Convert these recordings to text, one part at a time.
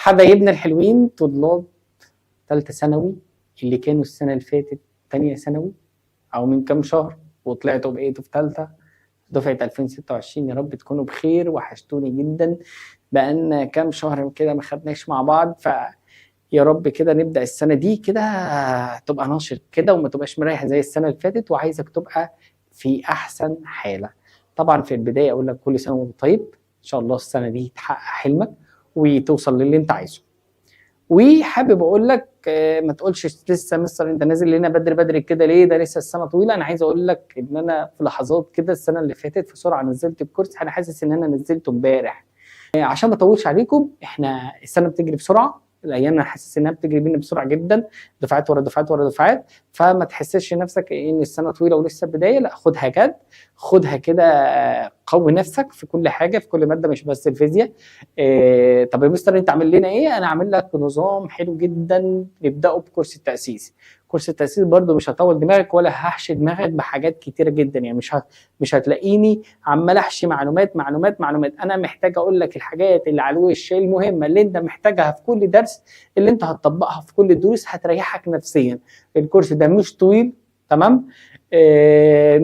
حبايبنا الحلوين طلاب ثالثه ثانوي اللي كانوا السنه اللي فاتت ثانيه ثانوي او من كام شهر وطلعتوا بقيتوا في ثالثه دفعه 2026. يا رب تكونوا بخير، وحشتوني جدا، بقالنا كام شهر كده ما خدناش مع بعض. يا رب كده نبدا السنه دي كده تبقى ناشط كده وما تبقاش مريح زي السنه اللي فاتت، وعايزك تبقى في احسن حاله. طبعا في البدايه اقول لك كل سنه وانت طيب، ان شاء الله السنه دي تحقق حلمك وتوصل للي انت عايزه. وحابب اقول لك ما تقولش لسه مستر انت نازل لنا بدري بدري كده ليه، ده لسه السنه طويله. انا عايز اقول لك ان انا في لحظات كده السنه اللي فاتت في سرعه نزلت الكورس، انا حاسس ان انا نزلته امبارح. عشان ما اطولش عليكم، احنا السنه بتجري بسرعه، الايام انا حاسس انها بتجري بينا بسرعه جدا، دفعات ورا دفعات ورا دفعات. فما تحسش نفسك ان السنه طويله ولسه بدايه، لا خدها جد، خدها كده، قوي نفسك في كل حاجه في كل ماده مش بس الفيزياء. طب يا مستر انت عامل لنا ايه؟ انا عامل لك نظام حلو جدا نبداه بكورس التاسيس. كورس التاسيس برده مش هطول دماغك ولا هحشي دماغك بحاجات كتيره جدا، يعني مش هتلاقيني عمال احشي معلومات معلومات معلومات. انا محتاج اقول لك الحاجات اللي على الوش المهمه اللي انت محتاجها في كل درس، اللي انت هتطبقها في كل الدروس هتريحك نفسيا. الكورس ده مش طويل، تمام؟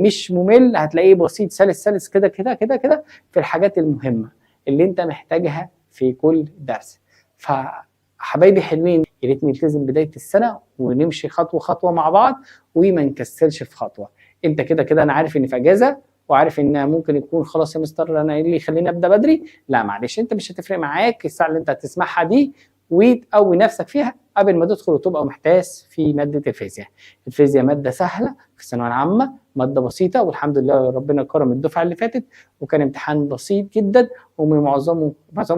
مش ممل، هتلاقيه بسيط سلس سلس كده كده كده كده في الحاجات المهمه اللي انت محتاجها في كل درس. فحبايبي حلوين، يا ريت نلتزم بدايه السنه ونمشي خطوه خطوه مع بعض وما نكسلش في خطوه. انت كده كده انا عارف ان في اجازه، وعارف ان ممكن يكون خلاص يا مستر انا ايه اللي يخليني ابدا بدري. لا معلش، انت مش هتفرق معاك الساعه اللي انت هتسمعها دي وتقوي نفسك فيها قبل ما تدخل وتبقى محتاس في ماده الفيزياء. الفيزياء ماده سهله في الثانويه العامه، ماده بسيطه، والحمد لله ربنا كرم الدفعه اللي فاتت وكان امتحان بسيط جدا، ومن معظمه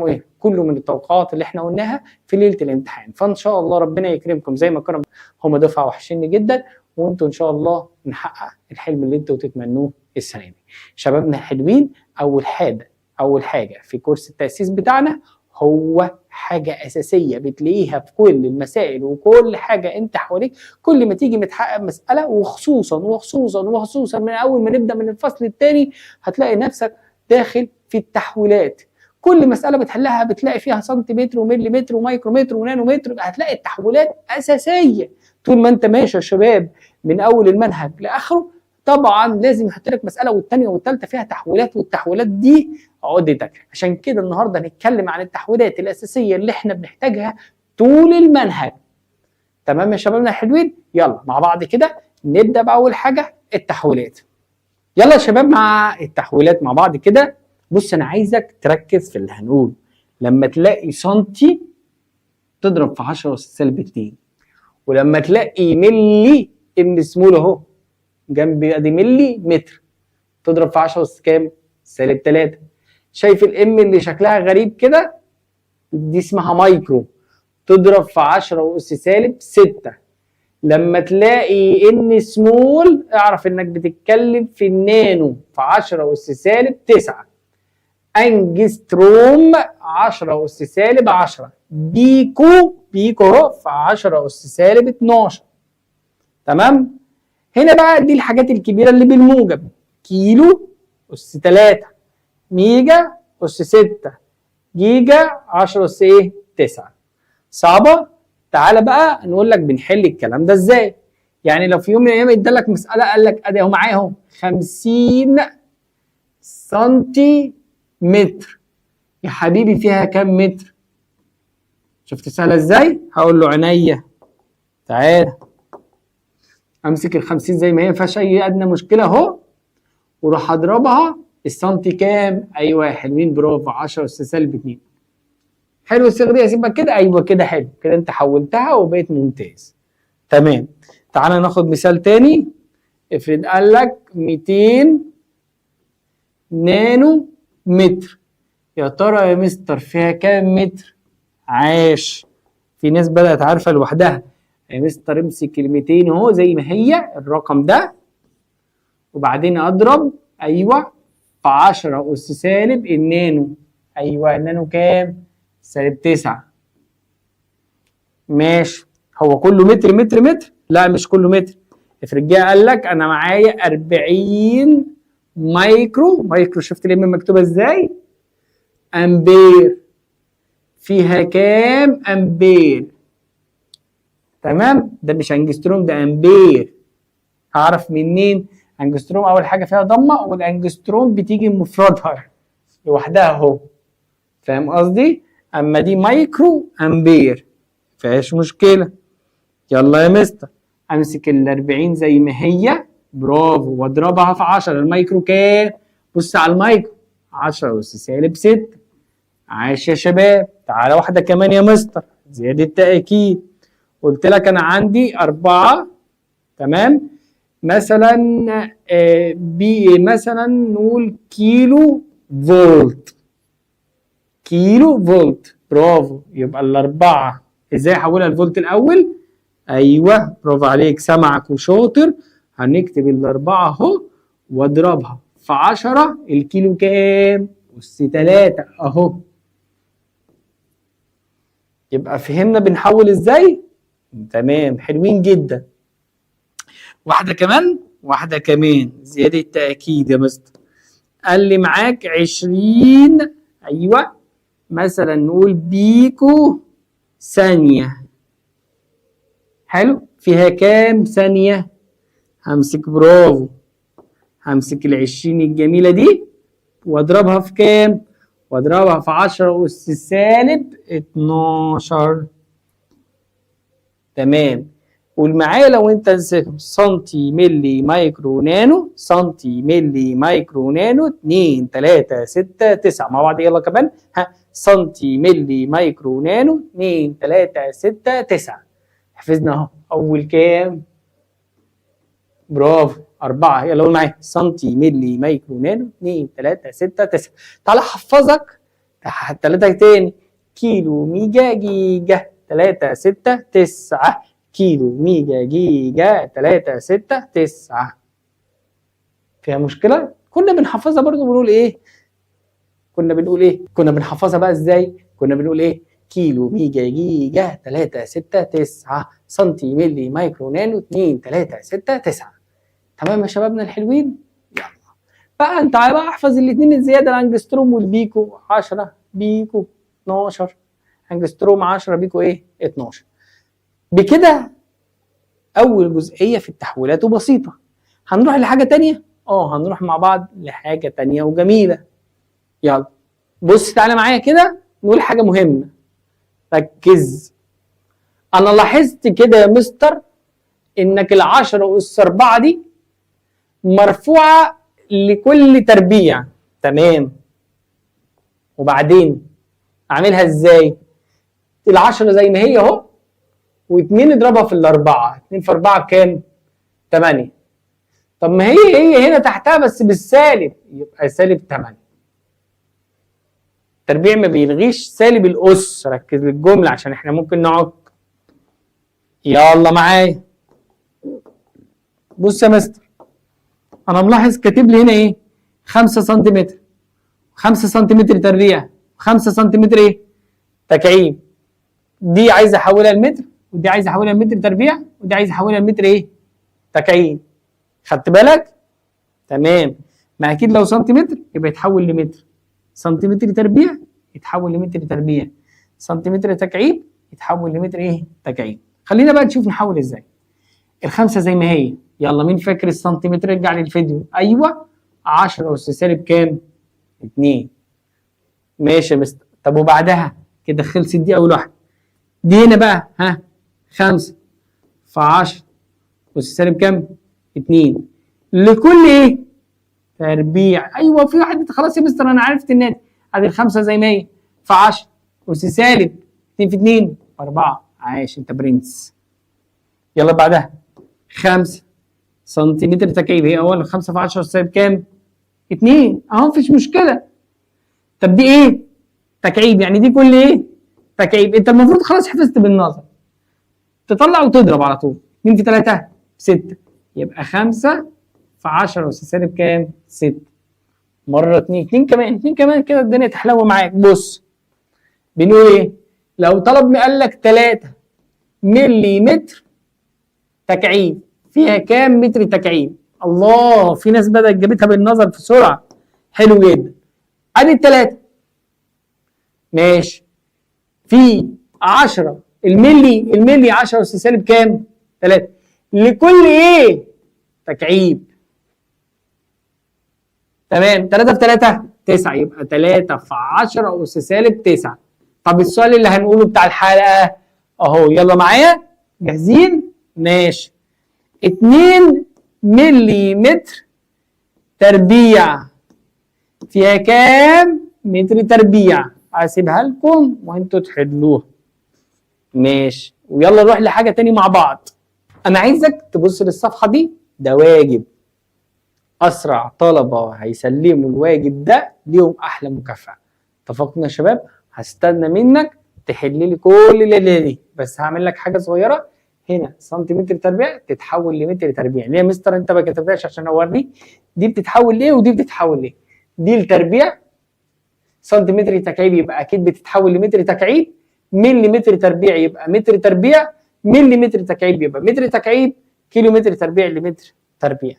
ايه كله من التوقعات اللي احنا قلناها في ليله الامتحان. فان شاء الله ربنا يكرمكم زي ما كرم. هم دفعه وحشيني جدا، وانتوا ان شاء الله نحقق الحلم اللي انتوا تتمنوه السنه دي. شبابنا الحلوين، اول حاجه في كورس التاسيس بتاعنا هو حاجه اساسيه بتلاقيها في كل المسائل وكل حاجه انت حواليك. كل ما تيجي متحقق مساله، وخصوصا من اول ما نبدا من الفصل الثاني هتلاقي نفسك داخل في التحويلات. كل مساله بتحلها بتلاقي فيها سنتيمتر ومليمتر ومايكرومتر ونانومتر، هتلاقي التحويلات اساسيه طول ما انت ماشي يا شباب من اول المنهج لاخره. طبعا لازم يحط لك مساله والثانيه والثالثه فيها تحويلات، والتحويلات دي عقدتك. عشان كده النهارده هنتكلم عن التحويلات الاساسيه اللي احنا بنحتاجها طول المنهج. تمام يا شبابنا الحلوين؟ يلا مع بعض كده نبدا باول حاجه التحويلات. يلا يا شباب مع التحويلات مع بعض كده. بص انا عايزك تركز في اللي هنقوله. لما تلاقي سنتي تضرب في 10 أس -2، ولما تلاقي ملي ام سمول اهو جنبي ادي ملي متر تضرب في 10 أس كام؟ -3. شايف الام اللي شكلها غريب كده؟ دي اسمها مايكرو، تضرب في 10 أس -6. لما تلاقي ان سمول اعرف انك بتتكلم في النانو في 10 أس -9. انجستروم 10 أس -10. بيكو اهو في 10 أس -12. تمام؟ هنا بقى دي الحاجات الكبيره اللي بالموجب. كيلو أس 3، ميجا أس 6، جيجا 10 أس 9. صعبه؟ تعالى بقى نقول لك بنحل الكلام ده ازاي. يعني لو في يوم من الايام ادالك مساله قال لك ادي اهو معايا اهو 50 سنتيمتر، يا حبيبي فيها كام متر؟ شفت سهله ازاي؟ هقول له عينيا، تعالى امسك ال 50 زي ما هي، ما فيهاش اي ادنى مشكله اهو، وراح اضربها السنتي كام؟ ايوه يا حلوين برافو 10 أس -2. حلو الصيغه دي اسيبك كده؟ ايوه كده حلو كده، انت حولتها وبقيت ممتاز. تمام، تعالى ناخد مثال تاني. افرض قال لك 200 نانو متر، يا ترى يا مستر فيها كام متر؟ عاش، في ناس بدأت عارفة لوحدها. يا مستر امسك ال 200 اهو زي ما هي الرقم ده، وبعدين اضرب ايوه في 10 أس النانو. ايوه النانو كام؟ -9. ماشي، هو كله متر متر متر؟ لا مش كله متر. افرض جه قال لك انا معايا 40 مايكرو، شفت الام مكتوبه ازاي؟ امبير فيها كام امبير؟ تمام، ده مش انجستروم ده امبير. هعرف منين؟ انجستروم اول حاجه فيها ضمه، والانجستروم بتيجي مفردها لوحدها اهو، فاهم قصدي؟ اما دي مايكرو امبير مفيهاش مشكله. يلا يا مستر، امسك ال 40 زي ما هي، برافو، واضربها في 10. المايكرو كام؟ بص على المايكرو، 10 اس سالب 6. عاش يا شباب. تعالى واحده كمان يا مستر، زياده تاكيد. قلت لك انا عندي 4، تمام، مثلا مثلا نقول كيلو فولت. كيلو فولت، برافو. يبقى الأربعة ازاي احولها لفولت الاول؟ ايوه برافو عليك، سمعك وشاطر. هنكتب الأربعة اهو واضربها في 10. الكيلو كام؟ أس 3 اهو. يبقى فهمنا بنحول ازاي؟ تمام، حلوين جدا. واحدة كمان، واحدة كمان زيادة تأكيد يا مستر. قال لي معاك 20، ايوه، مثلا نقول بيكو ثانية. حلو، فيها كام ثانية؟ همسك، برافو، همسك ال20 الجميلة دي واضربها في كام؟ واضربها في 10 أس سالب 12. تمام. قول معايا لو انت نسيت، سنتي ملي مايكرو نانو، سنتي ملي مايكرو نانو، 2 3 6 9 مع بعض. يلا كمان، ها، سنتي ملي مايكرو نانو، 2 3 6 9. حفظنا اهو. اول كام؟ برافو، 4. يلا قول معايا، سنتي ملي مايكرو نانو، 2 3 6 9. تعالى احفظك 3 تاني. كيلو ميجا جيجا، 3 6 9. كيلو ميجا جيجا، 3 6 9. فيها مشكلة؟ كنا بنحفظها برضو، بنقول ايه؟ كنا بنحفظها بقى ازاي؟ كنا بنقول ايه؟ كيلو ميجا جيجا 3 6 9 سنتي ملي مايكرو نانو 2 3 6 9. تمام يا شبابنا الحلوين؟ يلا بقى انت بقى احفظ الاثنين الزياده، الانجستروم والبيكو. 10 بيكو 12 انجستروم، 10 بيكو ايه؟ 12. بكده اول جزئيه في التحويلات وبسيطه. هنروح لحاجه تانية؟ هنروح مع بعض لحاجه تانية وجميله. يلا بص تعالى معايا كده، نقول حاجه مهمه، ركز. انا لاحظت كده يا مستر انك ال10 اس 4 دي مرفوعه لكل تربيع، تمام. وبعدين اعملها ازاي؟ ال10 زي ما هي اهو، و2 اضربها في الاربعه، 2 في 4 بكام؟ 8. طب ما هي هنا تحتها بس بالسالب، يبقى سالب 8. التربيع ما بيلغيش سالب الاس، ركز للجمله عشان احنا ممكن نقعد. يلا معايا، بص يا مستر، انا ملاحظ كاتب لي هنا ايه؟ 5 سنتيمتر، 5 سنتيمتر تربيع، 5 سنتيمتر ايه؟ تكعيب. دي عايز احولها لمتر، ودي عايز احولها لمتر تربيع، ودي عايز احولها لمتر ايه؟ تكعيب. خدت بالك؟ تمام. ما اكيد لو سنتيمتر يبقى يتحول لمتر، سنتيمتر تربيع يتحول لمتر تربيع، سنتيمتر تكعيب يتحول لمتر ايه؟ تكعيب. خلينا بقى نشوف نحول ازاي. الخمسه زي ما هي، يلا مين فاكر السنتيمتر؟ ارجع للفيديو. ايوه، 10 اس سالب كام؟ 2. ماشي يا مستر. طب وبعدها كده خلصت دي اول واحده. دي هنا بقى، ها، 5 في 10 اس سالب كام؟ 2 لكل ايه؟ تربيع. ايوه في واحد، خلاص يا مستر انا عرفت الناتج. ادي الخمسه زي ما هي في 10 اس سالب 2 في 2 4. عايش انت برنس. يلا بعدها 5 سنتيمتر تكعيب، هي اول 5 في 10 اس سالب كام؟ 2 اهو، مفيش مشكله. طب دي ايه؟ تكعيب، يعني دي كل ايه؟ تكعيب. انت المفروض خلاص حفظت بالنظر، تطلع وتضرب على طول. 2 في 3 6، يبقى 5 في 10 اس سالب كام؟ 6. مره 2 2 كمان، 2 كمان، كده الدنيا تحلو معاك. بص بنقول ايه؟ لو طلب قال لك 3 ملي متر تكعيب، فيها كام متر تكعيب؟ الله، في ناس بدأت جابتها بالنظر في سرعه، حلو جدا. ادي الثلاثه، ماشي. في 10 الملي 10 اس سالب كام؟ 3 لكل ايه؟ تكعيب. تمام. 3 في 3 9 يبقى 3 في 10 اس سالب 9. طب السؤال اللي هنقوله بتاع الحلقه اهو، يلا معايا جاهزين؟ ماشي. 2 مليمتر تربيع فيها كام متر تربيع؟ هسيبها لكم وانتوا تحلوها. ماشي. ويلا نروح لحاجه تاني مع بعض. انا عايزك تبص للصفحه دي، ده واجب. اسرع طلبه هيسلموا الواجب ده ليهم احلى مكافاه. اتفقنا يا شباب؟ هستنى منك تحل لي كل الليله دي، بس هعمل لك حاجه صغيره هنا. سنتيمتر تربيع تتحول لمتر تربيع. ليه يا مستر انت ما كتبتهاش عشان اوريك دي بتتحول ليه ودي بتتحول ليه؟ دي التربيع سنتيمتر تكعيب يبقى اكيد بتتحول لمتر تكعيب، مليمتر تربيع يبقى متر تربيع، مليمتر تكعيب يبقى متر تكعيب، كيلو متر تربيع لمتر تربيع.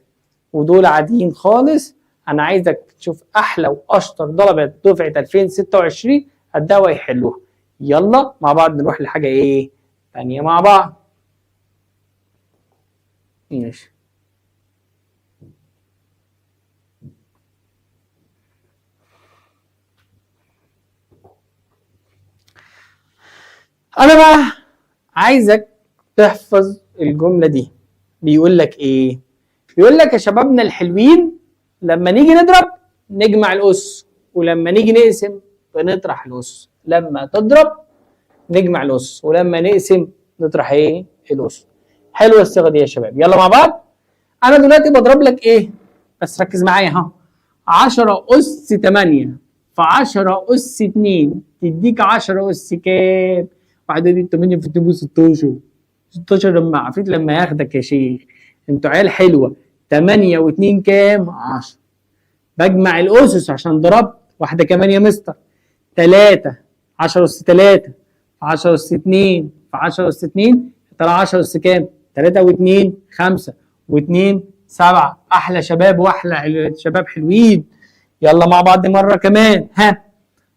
ودول عاديين خالص. انا عايزك تشوف احلى واشطر طلبه دفعه 2026 قدها ويحلوها. يلا مع بعض نروح لحاجه ايه ثانيه مع بعض. ماشي. انا بقى عايزك تحفظ الجمله دي. بيقول لك ايه؟ بيقول لك يا شبابنا الحلوين لما نيجي نضرب نجمع الاس، ولما نيجي نقسم بنطرح الاس. لما تضرب نجمع الاس، ولما نقسم نطرح ايه؟ الاس. حلوه الصيغه دي يا شباب. يلا مع بعض. انا دلوقتي بضرب لك ايه؟ بس ركز معايا ها. 10 اس 8 في 10 اس 2 تديك 10 اس كام؟ واحده دي 8 في 2 16. 16 لما عفريت لما ياخدك يا شيخ. انتوا عيال حلوه. 8 و2 كام؟ 10. بجمع الاسس عشان ضربت. واحده كمان يا مستر. 3 10 اس 3 في 10 اس 2 في 10 اس 2 طلع 10 اس كام؟ 3 و2 5 و2 7. احلى شباب واحلى شباب حلوين. يلا مع بعض مره كمان. ها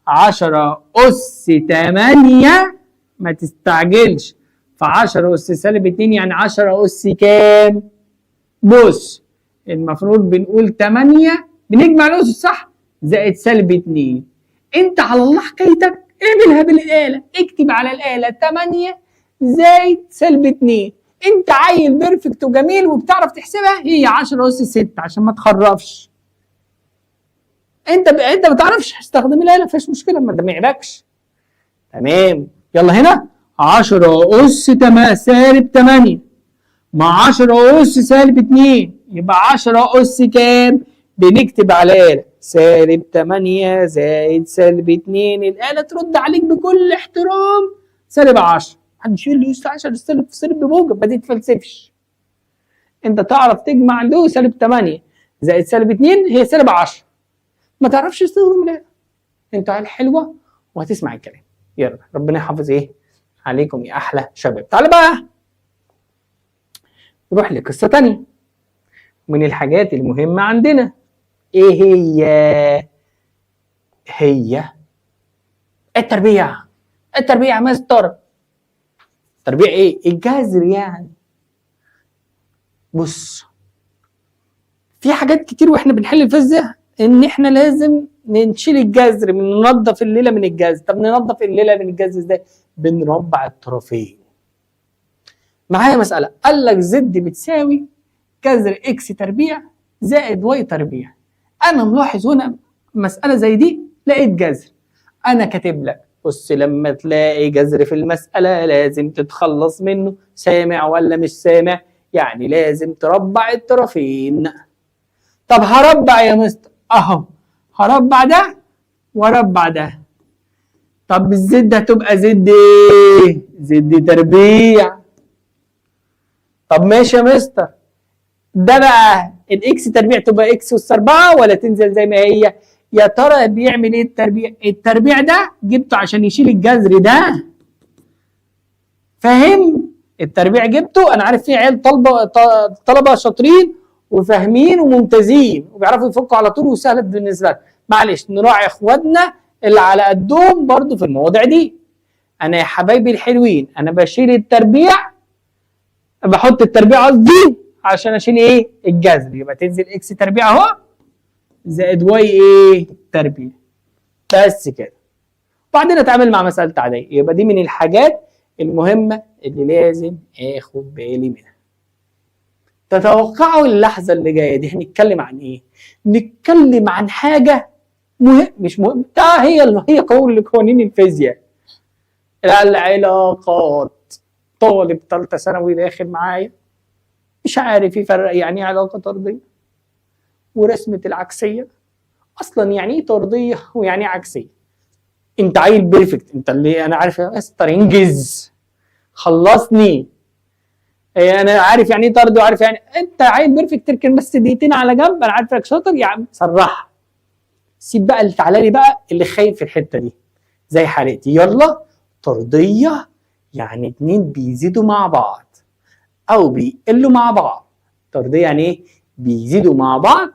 10 اس 8 ما تستعجلش في 10 اس سالب 2 يعني 10 اس كام؟ بص المفروض بنقول 8 بنجمع الاسس صح؟ زائد سالب 2. انت على الله حكايتك اعملها بالاله، اكتب على الاله 8 زائد سالب 2. انت عيل بيرفكت وجميل وبتعرف تحسبها. هي 10 اس 6 عشان ما تخرفش. انت ما بتعرفش تستخدم الاله مفيش مشكله ما تمعبكش. تمام. يلا هنا 10 اس 8 سالب 8 مع 10 اس سالب 2 يبقى 10 اس كام؟ بنكتب على الاله سالب 8 زائد سالب 2. الاله ترد عليك بكل احترام سالب 10. محدش يقول لي اس 10 سالب في سالب بموجب ما تتفلسفش. انت تعرف تجمع له سالب 8 زائد سالب 2 هي سالب 10. ما تعرفش تستخدم الاله. انت عيال حلوه وهتسمع الكلام. يلا ربنا يحافظ ايه عليكم يا احلى شباب. تعالى بقى نروح لقصه ثانيه من الحاجات المهمه عندنا. ايه هي التربيع. التربيع يا مستر. تربيع ايه؟ الجذر يعني. بص في حاجات كتير واحنا بنحل الفيزياء ان احنا لازم نشيل الجذر، ننظف الليله من الجذر. طب ننظف الليله من الجذر ازاي؟ بنربع الطرفين. معايا مساله قال لك زد بتساوي جذر اكس تربيع زائد واي تربيع. انا ملاحظ هنا مساله زي دي لقيت جذر. انا كاتب لك بص لما تلاقي جذر في المساله لازم تتخلص منه. سامع ولا مش سامع؟ يعني لازم تربع الطرفين. طب هربع يا مستر اهو. هربع ده واربع ده. طب الزد هتبقى زد ايه؟ زد تربيع. طب ماشي يا مستر. ده بقى الاكس تربيع تبقى اكس اس 4 ولا تنزل زي ما هي؟ يا ترى بيعمل ايه التربيع؟ التربيع ده جبته عشان يشيل الجذر ده. فاهم؟ التربيع جبته. انا عارف في عيال طلبه شاطرين وفاهمين وممتازين وبيعرفوا يفكوا على طول وسهله بالنسبه لهم. معلش نراعي اخواتنا اللي على قدهم برضو في المواضيع دي. انا يا حبايبي الحلوين انا بشيل التربيع، بحط التربيع قصدي عشان اشيل ايه؟ الجذر، يبقى تنزل اكس تربيع اهو زائد واي ايه؟ تربيع. بس كده. وبعدين اتعامل مع مساله عاديه. يبقى دي من الحاجات المهمه اللي لازم اخد بالي منها. تتوقعوا اللحظه اللي جايه دي هنتكلم عن ايه؟ نتكلم عن حاجه مش مهم، ده هي قوانين الفيزياء. العلاقات. طالب ثالثه ثانوي داخل معايا مش عارف يفرق يعني ايه علاقه طرديه ورسمه العكسيه، اصلا يعني ايه طرديه ويعني ايه عكسيه. انت عيل بيرفكت، انت اللي انا عارف يا مستر انجز خلصني، انا عارف يعني ايه طرد وعارف يعني انت عيل بيرفكت، تركن بس دقيقتين على جنب، انا عارفك شاطر يا عم صرح. سيب بقى اللي تعالى لي بقى اللي خايف في الحته دي زي حالتي. يلا. طرديه يعني اتنين بيزيدوا مع بعض او بيقلوا مع بعض. طرديه يعني ايه؟ بيزيدوا مع بعض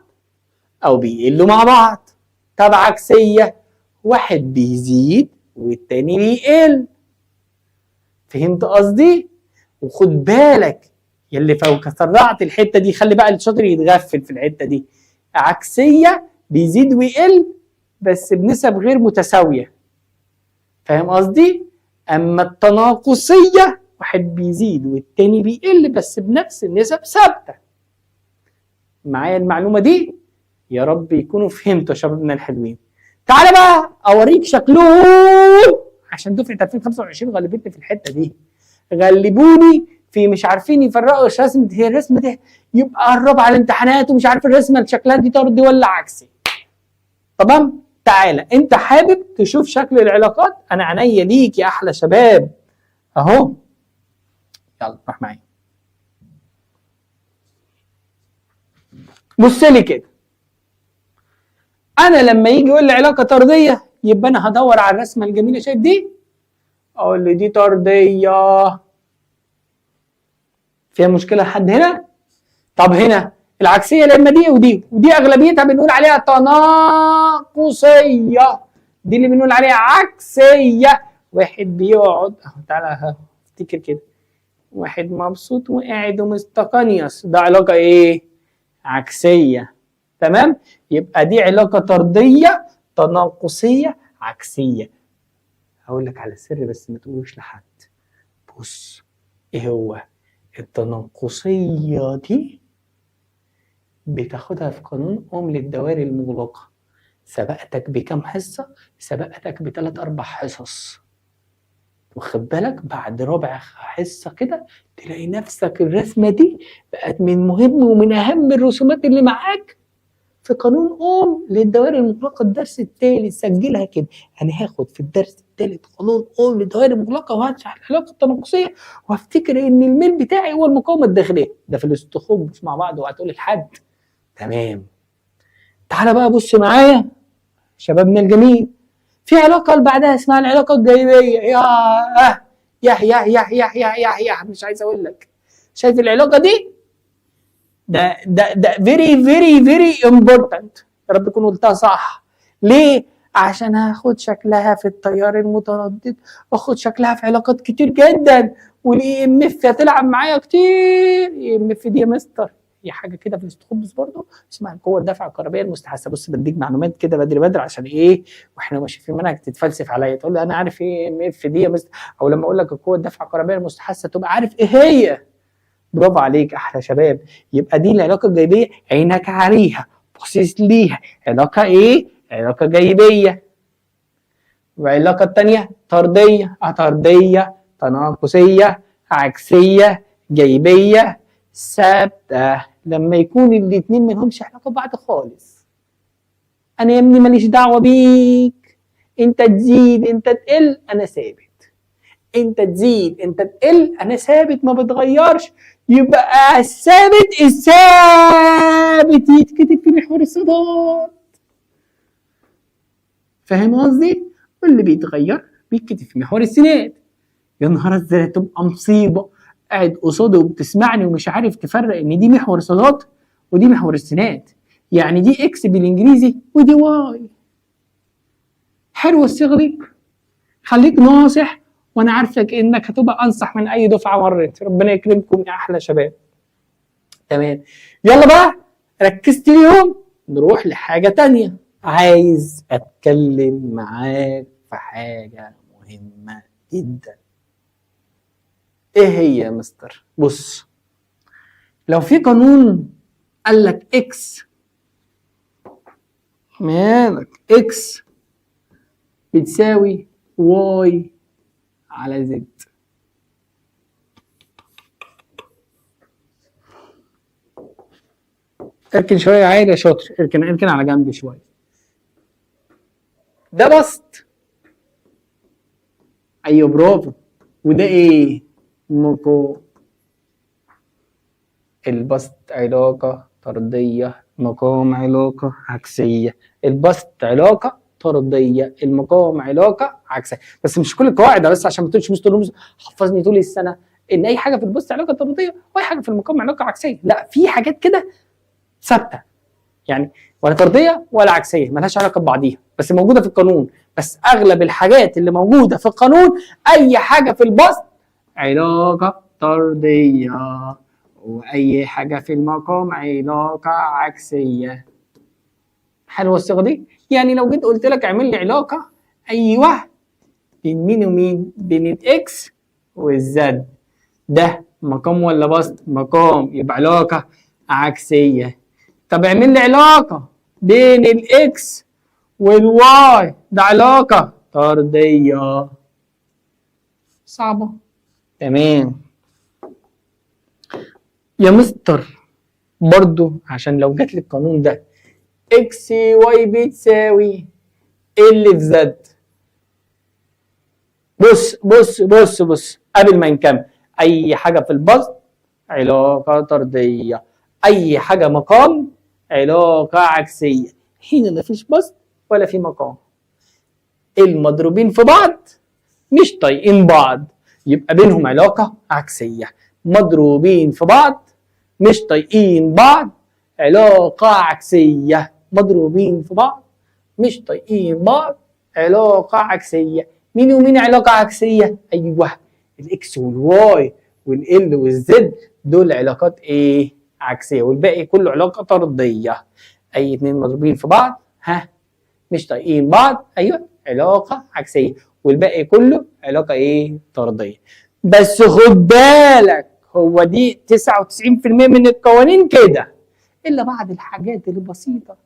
او بيقلوا مع بعض. طب عكسيه واحد بيزيد والتاني بيقل. فهمت قصدي؟ وخد بالك يلي فوق سرعت الحته دي، خلي بقى الشاطر يتغفل في الحته دي. عكسيه بيزيد ويقل بس بنسب غير متساويه. فاهم قصدي؟ اما التناقصيه واحد بيزيد والتاني بيقل بس بنفس النسب ثابته. معايا المعلومه دي؟ يا رب يكونوا فهمتوا يا شبابنا الحلوين. تعالى بقى اوريك شكلهم عشان دفعه 2025 غلبتني في الحته دي. غلبوني في مش عارفين يفرقوا رسمه، هي الرسمه دي يبقى قرب على الامتحانات ومش عارف الرسمه اللي شكلها دي طردي ولا عكسي. تمام؟ تعالى انت حابب تشوف شكل العلاقات؟ انا عينيا ليك يا احلى شباب اهو. يلا روح معايا. بص لي كده. انا لما يجي يقول لي علاقه طرديه يبقى انا هدور على الرسمه الجميله، شايف دي؟ اقول لي دي طرديه. فيها مشكله لحد هنا؟ طب هنا العكسيه لا اما دي ودي اغلبيتها بنقول عليها تناقصيه، دي اللي بنقول عليها عكسيه. واحد بيقعد اهو، تعالى افتكر كده، واحد مبسوط وقاعد ومستقنيص، ده علاقه ايه؟ عكسيه. تمام؟ يبقى دي علاقه طرديه تناقصيه عكسيه. هقول لك على سر بس ما تقولوش لحد. بص، ايه هو؟ التناقصيه دي بتاخدها في قانون للدوائر المغلقه. سبقتك بكم حصه؟ سبقتك ب3 4 حصص. واخد بالك بعد ربع حصه كده تلاقي نفسك الرسمه دي بقت من مهم ومن اهم الرسومات اللي معاك في قانون للدوائر المغلقه. الدرس الثالث سجلها كده، انا هاخد في الدرس الثالث قانون للدوائر المغلقه وهشرح العلاقه التناقصيه وافتكر ان الميل بتاعي هو المقاومه الداخليه. ده في الاستخبص مع بعض وهتقول لحد. تمام. تعالى بقى بص معايا شبابنا الجميل، في علاقه اللي بعدها اسمها العلاقه الجانبيه. يا مش عايز اقول لك. شايف العلاقه دي؟ ده very very very important. يا رب تكون قلتها صح. ليه؟ عشان هاخد شكلها في التيار المتردد، واخد شكلها في علاقات كتير جدا، والاي ام اف هتلعب معايا كتير. اي ام اف دي يا مستر هي حاجه كده في الاستخبص برضه اسمها قوه الدفع الكهربائيه المستحثه. بص بديك معلومات كده بدري عشان ايه واحنا ماشيين في منهج تتفلسف عليا تقول لي انا عارف ايه ام اف دي يا مستر، او لما اقول لك القوه الدفع الكهربائيه المستحثه تبقى عارف ايه هي. برافو عليك احلى شباب. يبقى دي العلاقه الجايبيه، عينك عليها باصص ليها. علاقه ايه؟ علاقه جايبيه. والعلاقه الثانيه طرديه. طرديه تناقصيه عكسيه جايبيه ثابته. لما يكون الاثنين منهمش علاقه ببعض خالص. انا يا ابني ماليش دعوه بيك، انت تزيد انت تقل انا ثابت، انت تزيد انت تقل انا ثابت ما بتغيرش. يبقى الثابت يتكتب في محور الصادات. فاهم قصدي؟ واللي بيتغير بيتكتب في محور السينات. يا نهار ازاي تبقى مصيبه قاعد قصاده وبتسمعني ومش عارف تفرق ان دي محور الصادات ودي محور السينات. يعني دي اكس بالانجليزي ودي واي. حلوه الصيغه دي، خليك ناصح وانا عارفك انك هتبقى انصح من اي دفعه مرت. ربنا يكرمكم يا احلى شباب. تمام، يلا بقى ركزت ليهم، نروح لحاجه تانية. عايز اتكلم معاك في حاجه مهمه جدا. ايه هي يا مستر؟ بص، لو في قانون قال لك اكس، مالك اكس بتساوي واي على زد، اركن شويه عادي يا شاطر، اركن على جنب شويه. ده بسط، ايوه برافو. وده ايه؟ مقام. البسط علاقه طرديه، مقام علاقه عكسيه. البسط علاقه طرديه، المقام علاقه عكسيه. بس مش كل القواعد، بس عشان ما تقولش مستر رمز حفظني طول السنه ان اي حاجه في البسط علاقه طرديه واي حاجه في المقام علاقه عكسيه. لا، في حاجات كده ثابته، يعني ولا طرديه ولا عكسيه، ملهاش علاقه ببعضيها، بس موجوده في القانون. بس اغلب الحاجات اللي موجوده في القانون، اي حاجه في البسط علاقه طرديه، واي حاجه في المقام علاقه عكسيه. حلوه الصيغه دي؟ يعني لو جيت قلت لك اعمل لي علاقه، ايوه، بين مين ومين؟ بين الاكس والزد. ده مقام ولا بسط؟ مقام، يبقى علاقه عكسيه. طب اعمل لي علاقه بين الاكس والواي، ده علاقه طرديه. صعبه؟ تمام يا مستر. برضو عشان لو جات لي القانون ده، اكس واي بتساوي ال في زد. بص قبل ما نكمل، اي حاجه في البسط علاقه طرديه، اي حاجه مقام علاقه عكسيه. هنا مفيش بسط ولا في مقام، المضروبين في بعض مش طايقين بعض، يبقى بينهم علاقه عكسيه. مضروبين في بعض مش طايقين بعض، علاقه عكسيه. مضروبين في بعض مش طايقين بعض، علاقه عكسيه. مين ومين علاقه عكسيه؟ ايوه، الاكس والواي والال والزد، دول علاقات ايه؟ عكسيه. والباقي كله علاقه طرديه. اي اتنين مضروبين في بعض مش طايقين بعض، ايوه، علاقه عكسيه. والباقي كله علاقه ايه؟ طرديه. بس خد بالك، هو دي 99% من القوانين كده، الا بعض الحاجات البسيطه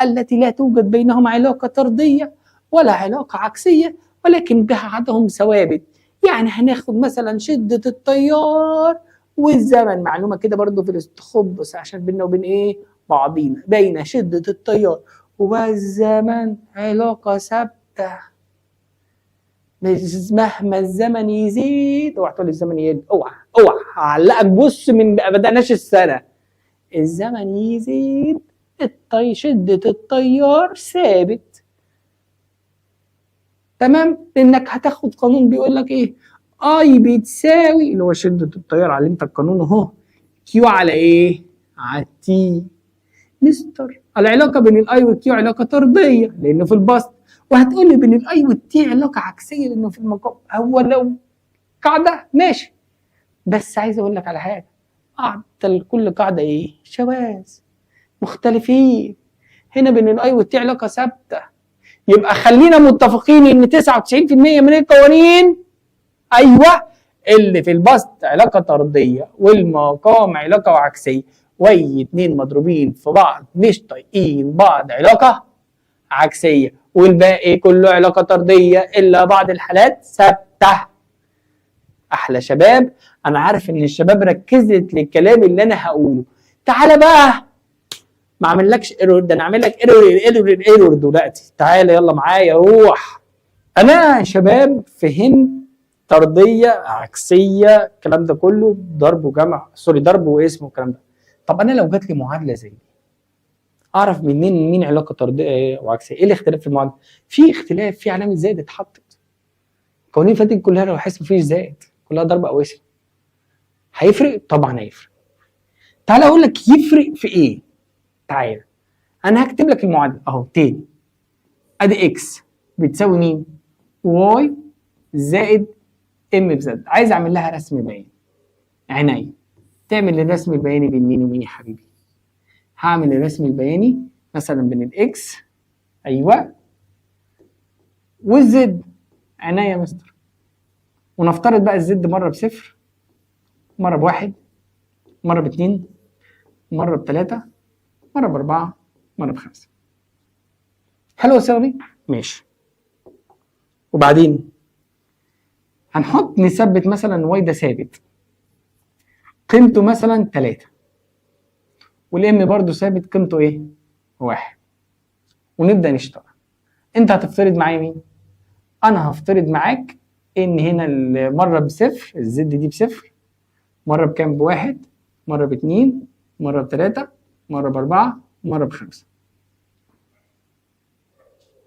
التي لا توجد بينهم علاقه طرديه ولا علاقه عكسيه، ولكن بعضهم ثوابت. يعني هناخد مثلا شده التيار والزمن، معلومه كده برضو في الاستخبص بس عشان بينا وبين ايه؟ بعضينا. بين شده التيار والزمن علاقه ثابته، مهما الزمن يزيد. اوعى تقول الزمن يقل، اوعى هعلقك. بص، من ما بدأناش السنه، الزمن يزيد شدة التيار ثابت. تمام؟ لانك هتاخد قانون بيقول لك ايه؟ اي بتساوي، اللي هو شدة التيار، علمتك القانون اهو، كيو على ايه؟ على تي. مستر، العلاقة بين الاي والكيو علاقة طردية لانه في البسط، وهتقول لي بين الاي والتي علاقة عكسية لانه في المقام. هو لو قاعدة ماشي، بس عايز اقول لك على حاجة، قاعدة كل قاعدة ايه؟ شواذ، مختلفين. هنا بين الاي والتي علاقة ثابتة، يبقى خلينا متفقين ان 99% من القوانين، ايوه، اللي في البسط علاقة طردية والمقام علاقة عكسية، واي اتنين مضروبين في بعض مش طايقين بعض علاقة عكسية، والباقي كله علاقة طردية الا بعض الحالات ثابتة. احلى شباب. انا عارف ان الشباب ركزت للكلام اللي انا هقوله. تعالى بقى، ما اعملكش ايرور، ده انا اعمل لك ايرور دلوقتي. تعالى يلا معايا، روح. انا يا شباب فهمت طرديه عكسيه، الكلام ده كله ضرب وجمع، سوري، ضرب واسم والكلام ده. طب انا لو جات لي معادله زي دي، اعرف منين مين علاقه طرديه وعكسيه؟ ايه الاختلاف في المعادله؟ في اختلاف، في علامه زائد اتحطت. القوانين اللي فاتت كلها لو حاسس مفيش زائد، كلها ضرب او اسم. هيفرق؟ طبعا هيفرق. تعالى اقول لك يفرق في ايه. تعالى انا هكتب لك المعادله اهو تاني. ادي اكس بتساوي مين؟ واي زائد ام بزد، عايز اعمل لها رسم بياني. عينيا. تعمل الرسم البياني بين مين ومين يا حبيبي؟ هعمل الرسم البياني مثلا بين الاكس، ايوه، والزد. عينيا يا مستر. ونفترض بقى الزد مره بصفر، مره بواحد، مره باتنين، مره بتلاته، مره باربعه، مره بخمسه. حلو يا صاحبي؟ ماشي. وبعدين هنحط نثبت مثلا واي ده ثابت قيمته مثلا 3، والام برضو ثابت قيمته ايه؟ 1، ونبدا نشتغل. انت هتفترض معايا مين؟ انا هفترض معاك ان هنا مره بصفر، الزد دي بصفر، مره بكام؟ بواحد، مره باتنين، مره بتلاته، مره باربعه، مره بخمسه.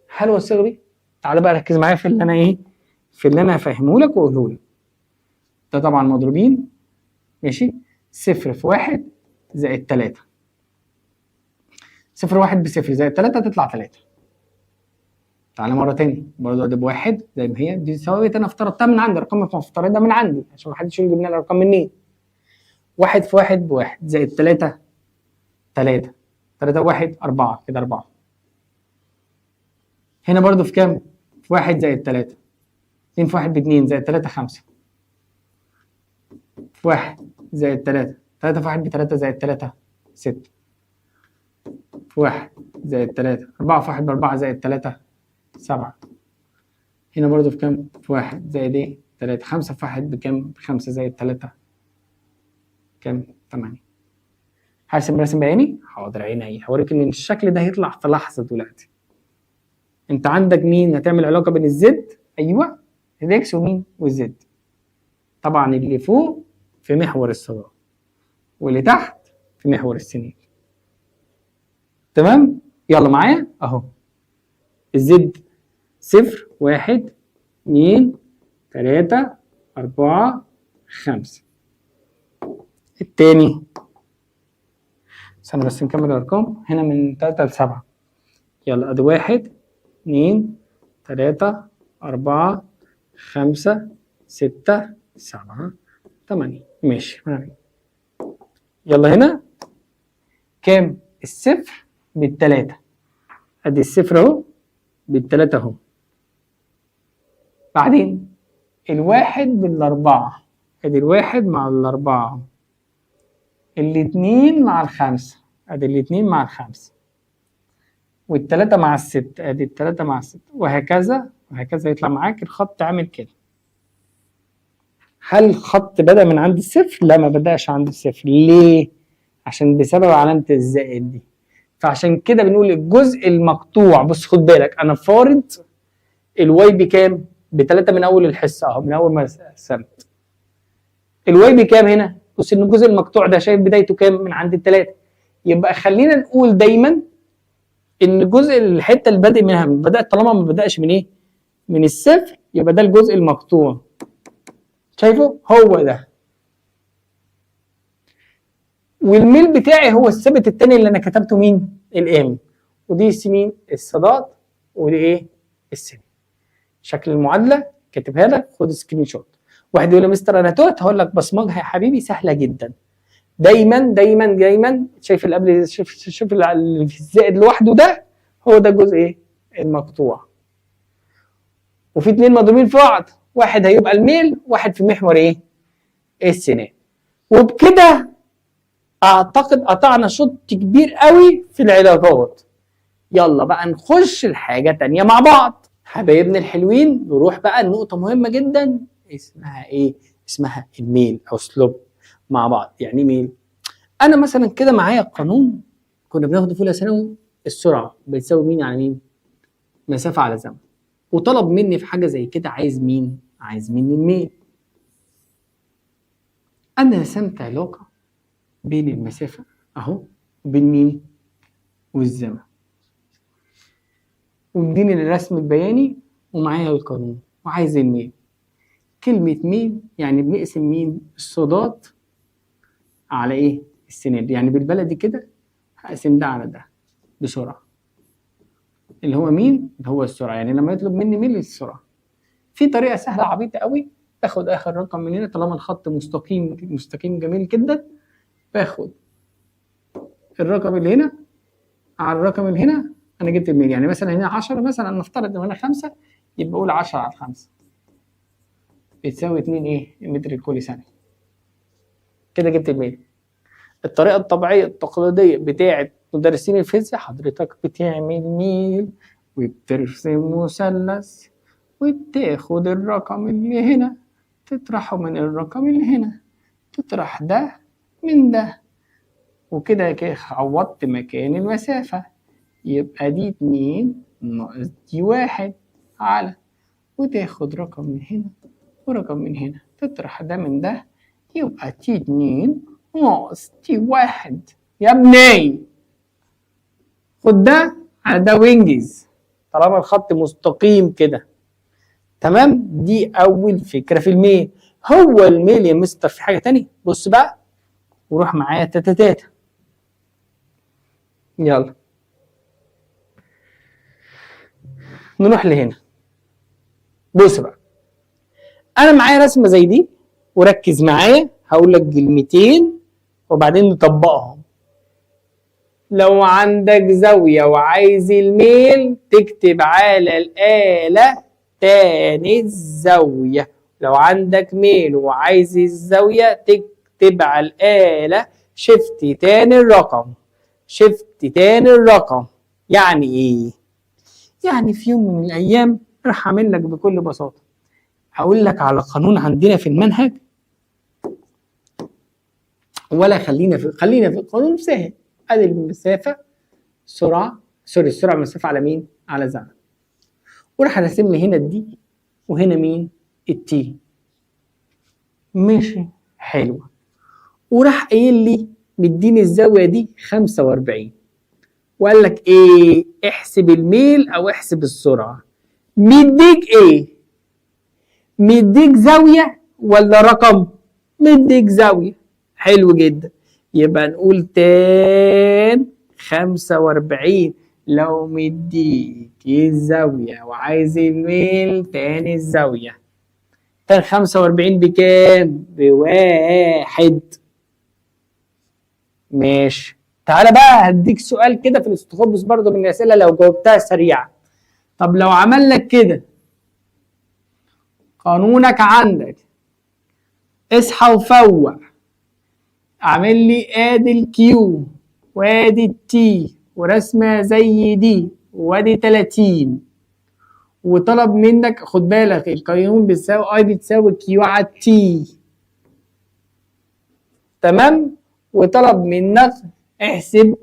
حلو يا صغري؟ تعالى بقى ركز معايا في اللي انا ايه؟ في اللي انا هفهمه لك واقوله لك. ده طبعا مضروبين، ماشي؟ صفر في واحد زائد تلاته. صفر واحد بصفر زائد تلاته تطلع تلاته. تعالى مره تاني برضه ادي بواحد زي ما هي دي ثوابت انا افترضتها من عندي، ارقام مفترضه من عندي عشان ما حدش يجيب لنا الارقام منين. واحد في واحد بواحد زائد تلاته تلاته، تلاته واحد اربعه، كده اربعه. هنا برضه في كام؟ في واحد زائد تلاته. اتنين في واحد باتنين زائد تلاته خمسه. في واحد زائد تلاته، تلاته في واحد بتلاته زائد تلاته سته. في واحد زائد تلاته، اربعه في واحد باربعه زائد تلاته سبعه. هنا برضه في كام؟ في واحد زائد ايه؟ تلاته. خمسه في واحد بكام؟ بخمسه زائد تلاته كام؟ 8. هرسم رسم بياني؟ حاضر عيني. هوريك ان الشكل ده هيطلع في لحظه دلوقتي. انت عندك مين؟ هتعمل علاقه بين الزد، ايوه، الاكس ومين؟ والزد. طبعا اللي فوق في محور الصدى، واللي تحت في محور السنين. تمام؟ يلا معايا اهو. الزد صفر واحد اتنين تلاته اربعه خمسه. التاني استنى بس نكمل الارقام. هنا من 3 ل 7. يلا ادي 1 2 3 4 5 6 7 8. ماشي. يلا هنا كام؟ الصفر بالتلاته. ادي الصفر اهو بالتلاته اهو. بعدين الواحد بالاربعه، ادي الواحد مع الاربعه اهو. الاتنين مع الخمسه، ادي الاتنين مع الخمسه. والتلاته مع السته، ادي التلاته مع السته، وهكذا وهكذا. يطلع معاك الخط عامل كده. هل الخط بدأ من عند الصفر؟ لا، ما بدأش عند الصفر. ليه؟ عشان بسبب علامة الزائد دي. فعشان كده بنقول الجزء المقطوع. بص خد بالك، أنا فارض الواي بكام؟ ب3 من أول الحصة أهو، من أول ما قسمت. الواي بكام هنا؟ بص إن الجزء المقطوع ده شايف بدايته كام؟ من عند التلاتة. يبقى خلينا نقول دايما إن جزء الحتة اللي بادئ منها بدأت، طالما ما بدأش من إيه؟ من الصفر، يبقى ده الجزء المقطوع. شايفه؟ هو ده. والميل بتاعي هو الثابت التاني اللي انا كتبته مين؟ الام. ودي مين؟ الصادات. ودي ايه؟ السن. شكل المعادله كاتبها لك، خد سكرين شوت. واحد يقول لي مستر انا توت، هقول لك بصمجها يا حبيبي سهله جدا. دايما دايما دايما شايف اللي قبل، شوف اللي في الزائد لوحده ده، هو ده الجزء ايه؟ المقطوع. وفي اتنين مضروبين في بعض، واحد هيبقى الميل، واحد في محور ايه؟ السنان. وبكده اعتقد قطعنا شوط كبير قوي في العلاقات. يلا بقى نخش لحاجه تانية مع بعض. حبايبنا الحلوين، نروح بقى لنقطه مهمه جدا اسمها ايه؟ اسمها الميل او سلوب مع بعض. يعني ميل؟ انا مثلا كده معايا قانون كنا بناخده في اولى ثانوي، السرعه بتساوي مين على مين؟ مسافه على زمن. وطلب مني في حاجه زي كده عايز مين؟ عايز مني الميل. انا رسمت علاقه بين المسافة اهو، وبين مين؟ والزمن. ومديني الرسم البياني ومعايا القانون وعايز الميل. كلمة ميل يعني بنقسم مين؟ الصادات على ايه؟ السنين. يعني بالبلدي كده هقسم ده على ده بسرعة. اللي هو مين؟ اللي هو السرعة. يعني لما يطلب مني ميل السرعة. في طريقة سهلة عبيطة قوي باخد اخر رقم من هنا طالما الخط مستقيم جميل جدا، باخد الرقم اللي هنا على الرقم اللي هنا، انا جبت الميل. يعني مثلا هنا 10، مثلا نفترض ان هنا 5، يبقى اقول 10 على 5 بتساوي 2 ايه؟ متر لكل ثانيه. كده جبت الميل. الطريقه الطبيعيه التقليديه بتاعه مدرسين الفيزياء، حضرتك بتعمل ميل وبترسم مثلث وبتاخد الرقم اللي هنا تطرحه من الرقم اللي هنا، تطرح ده من ده، وكده عوضت مكان المسافة، يبقى دي 2 ناقص دي 1 على، وتاخد رقم من هنا ورقم من هنا، تطرح ده من ده، يبقى تي 2 ناقص تي 1. يا ابني خد ده على ده وينجز طالما الخط مستقيم كده. تمام؟ دي أول فكرة في الميل. هو الميل يا مستر في حاجة تانية؟ بص بقى وروح معايا تاتا تاتا. يلا نروح لهنا. بص بقى، انا معايا رسمه زي دي وركز معايا، هقول لك كلمتين وبعدين نطبقهم. لو عندك زاويه وعايز الميل تكتب على الاله تاني الزاويه، لو عندك ميل وعايز الزاويه تكتب على الاله شيفت تاني الرقم، شيفت تاني الرقم. يعني ايه؟ يعني في يوم من الايام راح اعمل لك بكل بساطه، هقول لك على قانون عندنا في المنهج، ولا خلينا في القانون سهل. ادي المسافه سرعه، سوري السرعه مسافه على مين؟ على زمن. وراح راسم لي هنا الدي وهنا مين؟ التي. ماشي حلوه. وراح قايل لي مديني الزاويه دي 45، وقال لك ايه؟ احسب الميل او احسب السرعه. مديك ايه؟ مديك زاويه ولا رقم؟ مديك زاويه. حلو جدا، يبقى نقول تان 45. لو مديك الزاويه وعايز الميل تاني الزاويه، تان 45 بكام؟ ب1. ماشي. تعالى بقى هديك سؤال كده في الاستخبص برضه من الاسئله لو جاوبتها سريعه. طب لو عمل لك كده، قانونك عندك، اصحى وفوق، اعمل لي ادي الكيو وادي التي ورسمه زي دي وادي 30، وطلب منك، خد بالك القانون بيساوي اي بتساوي كيو على تي، تمام؟ وطلب منك احسب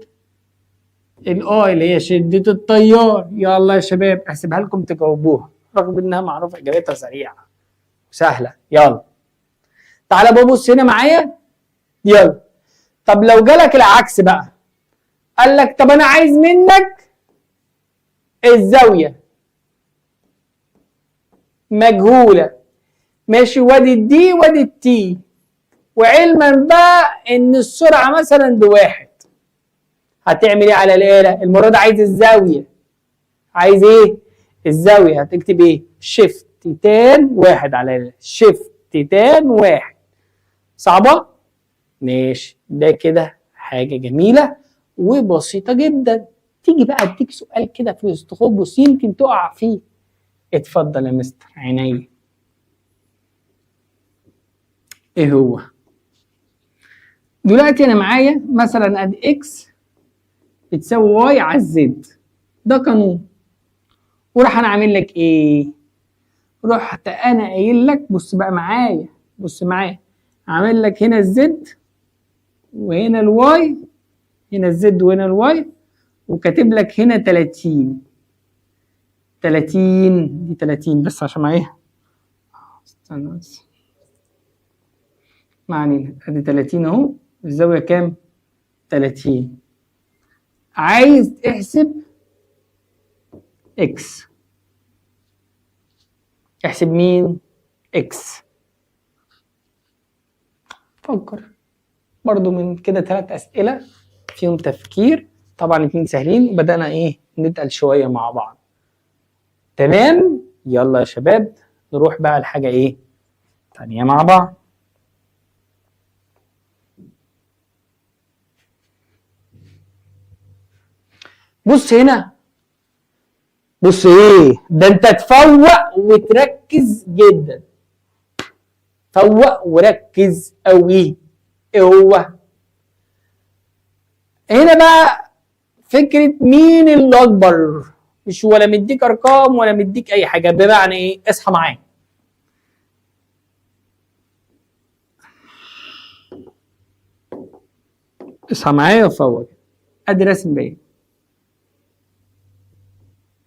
الاي اللي هي شدة التيار. يلا يا شباب احسبها لكم تجاوبوها رغم انها معروفة اجابتها سريعة وسهلة. يلا تعالى ببص هنا معايا. يلا طب لو جالك العكس بقى، قال لك طب انا عايز منك الزاوية مجهولة، ماشي، وادي الدي وادي التي، وعلما بقى ان السرعة مثلا ب1، هتعمل ايه على الآلة؟ المرة دي عايز الزاوية. عايز ايه؟ الزاوية. هتكتب ايه؟ شيفت تان 1 على الآلة، شيفت تان 1. صعبة؟ ماشي، ده كده حاجة جميلة وبسيطة جدا. تيجي بقى اديك سؤال كده في الاستخبص يمكن تقع فيه. اتفضل يا مستر. عينيا. ايه هو؟ دلوقتي انا معايا مثلا ادي اكس بتساوي واي على الزد، ده قانون. وراح انا عامل لك ايه؟ رحت انا قايل لك بص بقى معايا، بص معايا، عامل لك هنا الزد وهنا الواي، هنا الزد وهنا الواي، وكاتب لك هنا 30. 30 دي 30 بس عشان معايا، استنى بس، ما علينا. ادي 30 اهو، الزاويه كام؟ 30. عايز تحسب اكس. احسب مين؟ اكس. فكر برضو من كده 3 اسئله فيهم تفكير، طبعا 2 سهلين وبدانا ايه نتقل شويه مع بعض. تمام؟ يلا يا شباب نروح بقى لحاجه ايه تانية مع بعض. بص هنا، بص ايه ده، انت تفوق وتركز جدا، فوق وركز قوي. ايه هو هنا بقى؟ فكرة مين اللي اكبر، مش ولا مديك ارقام ولا مديك اي حاجة. بمعنى ايه؟ اصحى معايا، اصحى معايا وفوق. ادي رسم باين،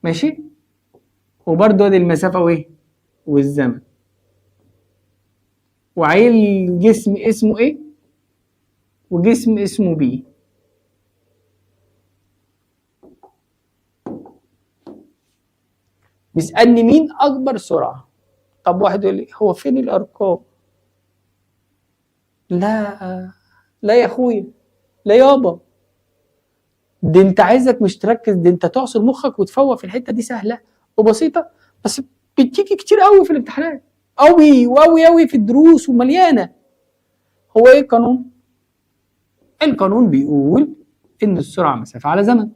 ماشي، وبرضه ادي المسافة وايه والزمن، وعيل جسم اسمه ايه وجسم اسمه بي. بيسألني مين اكبر سرعة. طب واحد يقول لي هو فين الارقام؟ لا لا يا اخويا، لا يابا، دي انت عايزك مش تركز، دي انت تعصر مخك وتفوق في الحته دي. سهله وبسيطه، بس بتيجي كتير قوي في الامتحانات، قوي وقوي قوي في الدروس ومليانه. هو ايه القانون؟ القانون بيقول ان السرعه مسافه على زمن.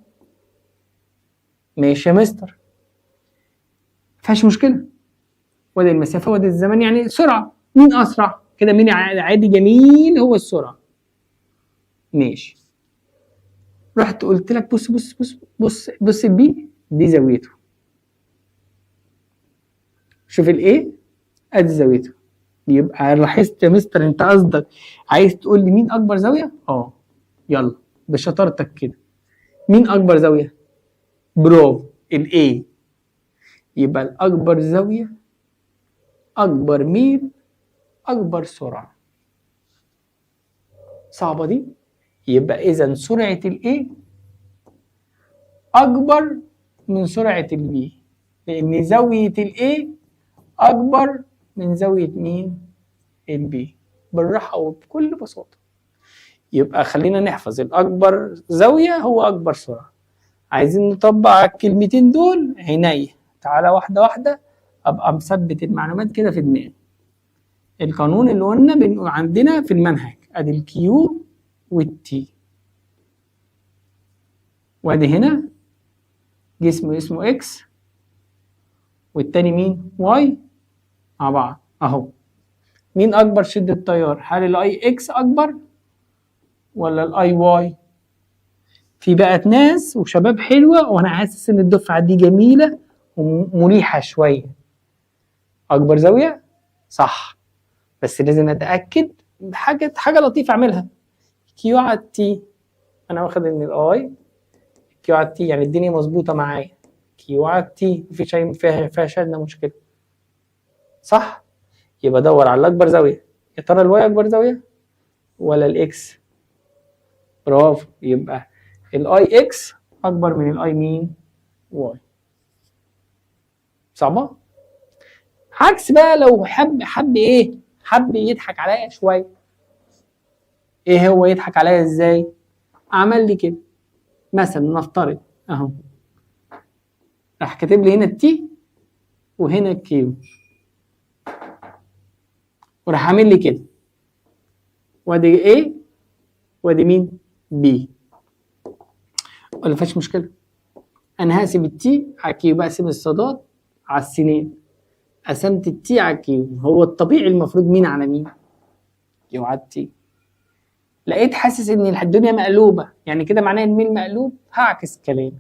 ماشي يا مستر، مفيهاش مشكله، وادي المسافه وادي الزمن، يعني سرعه. مين اسرع كده؟ مين عادي جميل هو السرعه. ماشي، رحت قلت لك بص بص بص بص بص، البي دي زاويته، شوف الايه، ادي زاويته. يبقى لاحظت يا مستر انت قصدك عايز تقول لي مين اكبر زاويه؟ يلا بشطارتك كده، مين اكبر زاويه؟ برافو، الايه. يبقى الاكبر زاويه، اكبر ميل، اكبر سرعه. صعبه دي؟ يبقى اذا سرعه الايه اكبر من سرعه البي، لان زاويه الايه اكبر من زاويه مين؟ البي. بالراحه وبكل بساطه. يبقى خلينا نحفظ الأكبر زاوية هو أكبر سرعة. عايزين نطبق على الكلمتين دول، عينيا تعالى واحدة واحدة، أبقى مثبت المعلومات كده في دماغي. القانون اللي قلنا بنقول عندنا في المنهج، أدي الكيو والتي، وأدي هنا جسم اسمه إكس والتاني مين؟ واي، مع بعض أهو. مين أكبر شدة تيار؟ هل الأي إكس أكبر ولا الأي واي؟ في بقت ناس وشباب حلوة، وأنا حاسس إن الدفعة دي جميلة ومريحة شوية. أكبر زاوية صح، بس لازم أتأكد حاجة لطيفة أعملها. كيو على التي، أنا واخد إن الأي كيو على التي، يعني الدنيا مظبوطة معايا. كيو على التي مفيش أي فيها شأن مشكلة، صح؟ يبقى دور على الأكبر زاوية. يا ترى الواي أكبر زاوية ولا الإكس؟ برافو، يبقى الأي إكس أكبر من الأي مين؟ واي. صعبة؟ عكس بقى لو حب ايه، حب يضحك عليا شويه. ايه هو يضحك عليا ازاي؟ عمل لي كده مثلا، نفترض اهو، راح كاتب لي هنا التي وهنا الكيو، وراح عامل لي كده، وادي ايه وادي مين؟ بي. ولا فيش مشكله، انا هقسم التي على الكيو، بقسم الصادات على السينين. قسمت التي على الكيو، هو الطبيعي المفروض مين على مين؟ كيو على التي. لقيت حاسس ان الدنيا مقلوبه، يعني كده معناه الميل مقلوب، هعكس كلامي.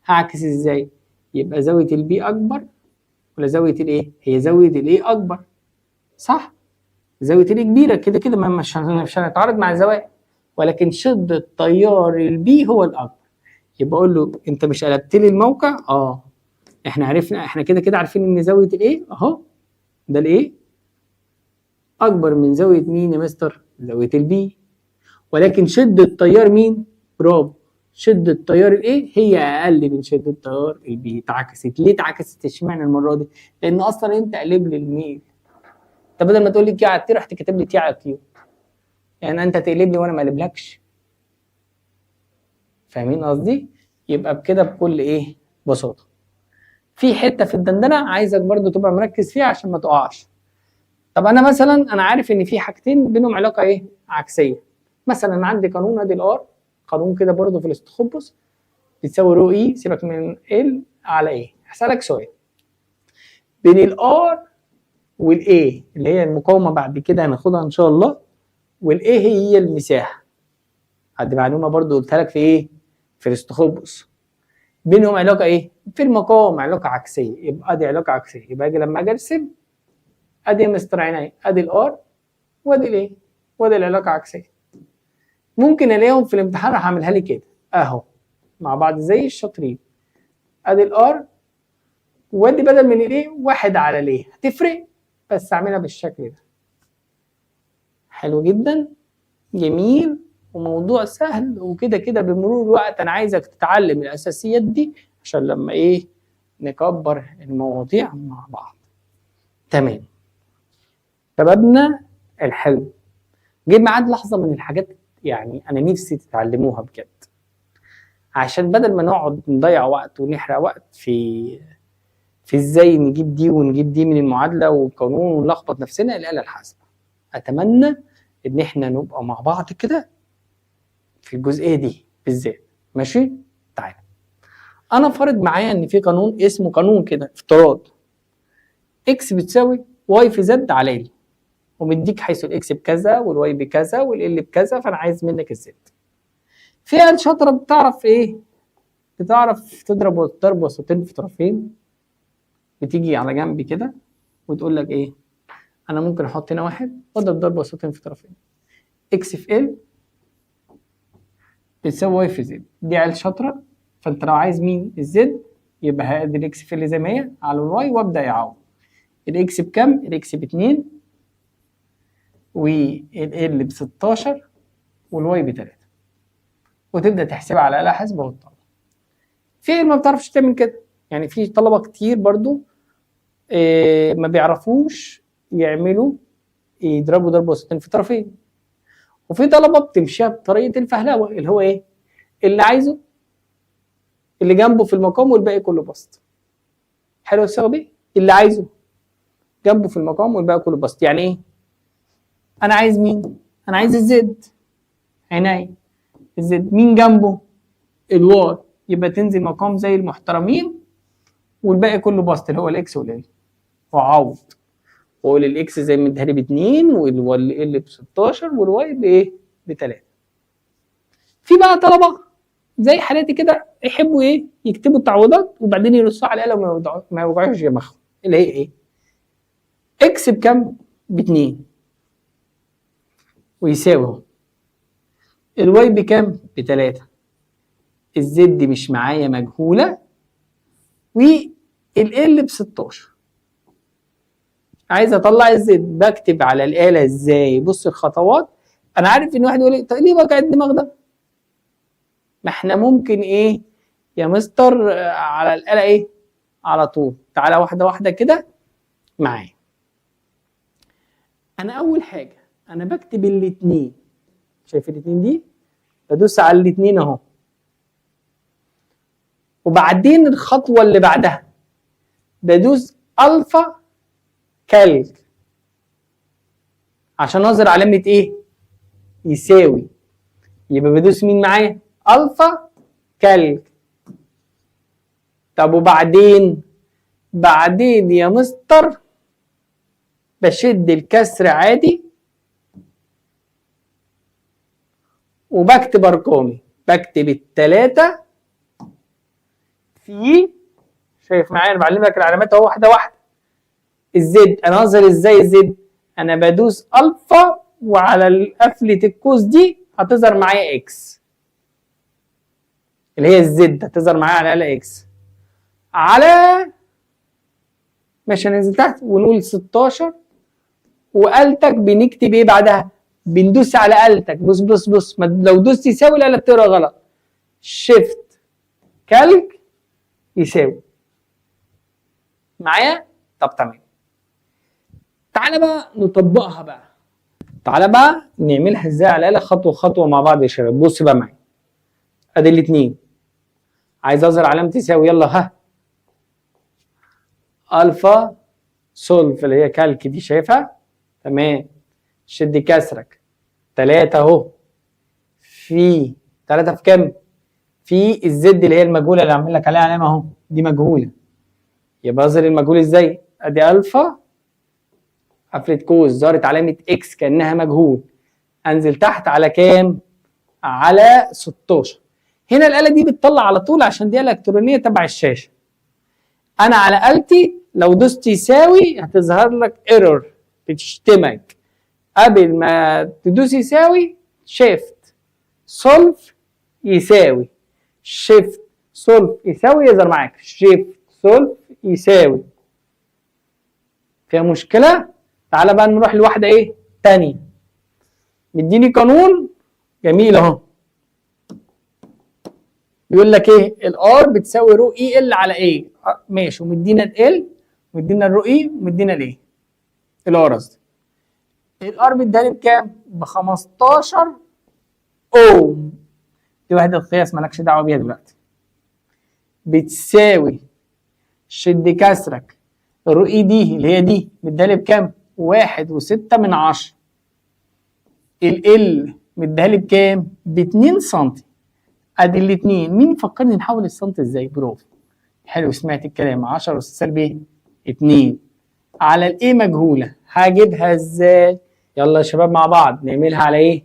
هعكس ازاي؟ يبقى زاويه البي اكبر ولا زاويه الايه؟ هي زاويه الايه اكبر، صح؟ زاويه الايه كبيره كده كده، مش هنتعارض مع الزوايا، ولكن شده تيار البي هو الاكبر. يبقى اقول له انت مش قلبت لي الموقع؟ احنا عرفنا، احنا كده كده عارفين ان زاويه الايه اهو، ده الايه اكبر من زاويه مين يا مستر؟ زاويه البي. ولكن شده تيار مين؟ برافو، شدة تيار الايه هي اقل من شدة تيار البي. اتعكست. ليه اتعكست؟ اشمعنى المرة دي؟ لان اصلا انت قلب لي الميل. انت بدل ما تقول لي كيو على تي رحت كاتب لي تي على كيو، يعني انت تقلب لي وانا ما اقلبلكش. فاهمين قصدي؟ يبقى بكده بكل ايه بساطة. في حتة في الدندنة عايزك برضو تبقى مركز فيها عشان ما تقعش. طب انا مثلا انا عارف ان في حاجتين بينهم علاقه ايه؟ عكسيه. مثلا عندي قانون ادي الار، قانون كده برضه في الاستخبص بتساوي رو اي، سيبك من ال على ايه. هسالك سؤال، بين الار والاي اللي هي المقاومه بعد كده هناخدها ان شاء الله، والاي هي المساحه. هدي معلومه برضه قلتها لك في ايه؟ في الاستخبص. بينهم علاقه ايه؟ في المقاومه علاقه عكسيه، يبقى دي علاقه عكسيه. يبقى اجي لما اجي ارسم ادي يا مستر عيني ادي الار وادي الايه؟ وادي العلاقه عكسيه. ممكن الاقيهم في الامتحان راح اعملها لي كده اهو مع بعض زي الشاطرين. ادي الار وادي بدل من الايه واحد على الايه، هتفرق؟ بس اعملها بالشكل ده. حلو جدا، جميل، وموضوع سهل. وكده كده بمرور الوقت انا عايزك تتعلم الاساسيات دي عشان لما ايه نكبر المواضيع مع بعض. تمام شبابنا الحلو، جه ميعاد لحظه من الحاجات يعني انا نفسي تتعلموها بجد، عشان بدل ما نقعد نضيع وقت ونحرق وقت في ازاي نجيب دي ونجيب دي من المعادله والقانون ونلخبط نفسنا. الاله الحاسبه اتمنى ان احنا نبقى مع بعض كده في الجزئيه دي بالذات. ماشي؟ تعالى انا فارض معايا ان في قانون اسمه قانون كده افتراض، اكس بتساوي واي في زد على ال، ومديك حيث الاكس بكذا والواي بكذا والال بكذا، فانا عايز منك الزد. في عيال شاطره بتعرف ايه؟ بتعرف تضرب وسطين في طرفين. بتيجي على جنب كده وتقول لك ايه؟ انا ممكن احط هنا واحد واضرب ضرب وسطين في طرفين، اكس في ال بتساوي واي في زد. دي عيال شاطره. فانت لو عايز مين؟ الزد، يبقى هادي الاكس في ال زي ما هي على الواي وابدا يعوض. الاكس بكام؟ الاكس ب2 والال ب 16 والواي ب3، وتبدا تحسبها على آلة حاسبه وتطلع. في ما بتعرفش تعمل كده، يعني في طلبه كتير برضو ما بيعرفوش يعملوا يضربوا ضرب وسطين في طرفين. وفي طلبه بتمشيها بطريقه الفهلوه اللي هو ايه؟ اللي عايزه اللي جنبه في المقام والباقي كله بسط. حلو الصيغه دي؟ اللي عايزه جنبه في المقام والباقي كله بسط. يعني ايه؟ انا عايز مين؟ انا عايز الزد. عيني الزد مين جنبه؟ الواي، يبقى تنزل مقام زي المحترمين والباقي كله بسط اللي هو الاكس والال، وعوض واقول الاكس زي ما اديها لي ب2 والال ب16 والواي بايه؟ ب3. في بقى طلبه زي حالاتي كده يحبوا ايه؟ يكتبوا التعويضات وبعدين يرصوا على القلم وما يوجعوش دماغهم، اللي هي ايه؟ اكس بكام؟ ب2 ويساوي الواي بكام؟ ب3. الزد مش معايا مجهوله والال ب16. عايز اطلع الزد، بكتب على الاله ازاي؟ بص الخطوات. انا عارف ان واحد يقول لي طب ليه وجع الدماغ ده؟ ما احنا ممكن ايه يا مستر على الاله ايه؟ على طول. تعالى واحده واحده كده معايا. انا اول حاجه انا بكتب الاثنين، شايف الاثنين دي؟ بدوس على الاثنين اهو. وبعدين الخطوه اللي بعدها بدوس الفا كالك عشان اظهر علامه ايه؟ يساوي. يبقى بدوس مين معايا؟ الفا كالك. طب وبعدين؟ بعدين يا مستر بشد الكسر عادي وبكتب ارقامي، بكتب ال3 في، شايف معايا انا بعلمك العلامات اهو واحده واحده. الزد انا اظهر ازاي الزد؟ انا بدوس الفا وعلى قفله القوس دي هتظهر معايا اكس اللي هي الزد، هتظهر معايا على الاله اكس. على مش هننزل تحت ونقول 16 وآلتك بنكتب ايه بعدها؟ بندوس على آلتك. بص بص بص، لو دوست يساوي الآلة بتقرا غلط. شيفت كالك يساوي معايا؟ طب تمام. تعالى بقى نطبقها بقى. تعالى بقى نعملها ازاي على الآلة خطوة خطوة مع بعض يا شباب. بص بقى معايا. ادي الاثنين. عايز اظهر علامة يساوي، يلا ها. الفا سولف اللي هي كالك دي شايفها؟ تمام. شد كسرك 3 اهو، في 3 في كام؟ في الزد اللي هي المجهوله اللي عامل لك عليها علامه اهو، دي مجهوله. يبقى اظهر المجهول ازاي؟ ادي الفا قفلت قوس، ظهرت علامه اكس كانها مجهول. انزل تحت على كام؟ على 16. هنا الاله دي بتطلع على طول عشان دي الكترونيه تبع الشاشه. انا على آلتي لو دوست يساوي هتظهر لك ايرور بتشتمك. قبل ما تدوس يساوي شيفت سولف يساوي، شيفت سولف يساوي يظهر معاك شيفت سولف يساوي. فيها مشكله؟ تعالى بقى نروح لواحده ايه تانية. مديني قانون جميل اهو، بيقول لك ايه؟ الار بتساوي رو اي ال على ايه. ماشي، ومدينا ال ومدينا الرو اي ومدينا الايه الار قصدي. الار بيديها بكام؟ ب 15 اوم. دي وحده قياس مالكش دعوه بيها دلوقتي. بتساوي شد كسرك الرو اي دي اللي هي دي مديها بكام؟ 1.6 ال مديها بكام؟ ب 2 سم. ادي الاثنين. مين فكرني نحول السنتي ازاي؟ برافو، حلو، سمعت الكلام. 10 أس سالب 2 على الايه مجهوله. هجيبها ازاي؟ يلا يا شباب مع بعض نعملها على ايه؟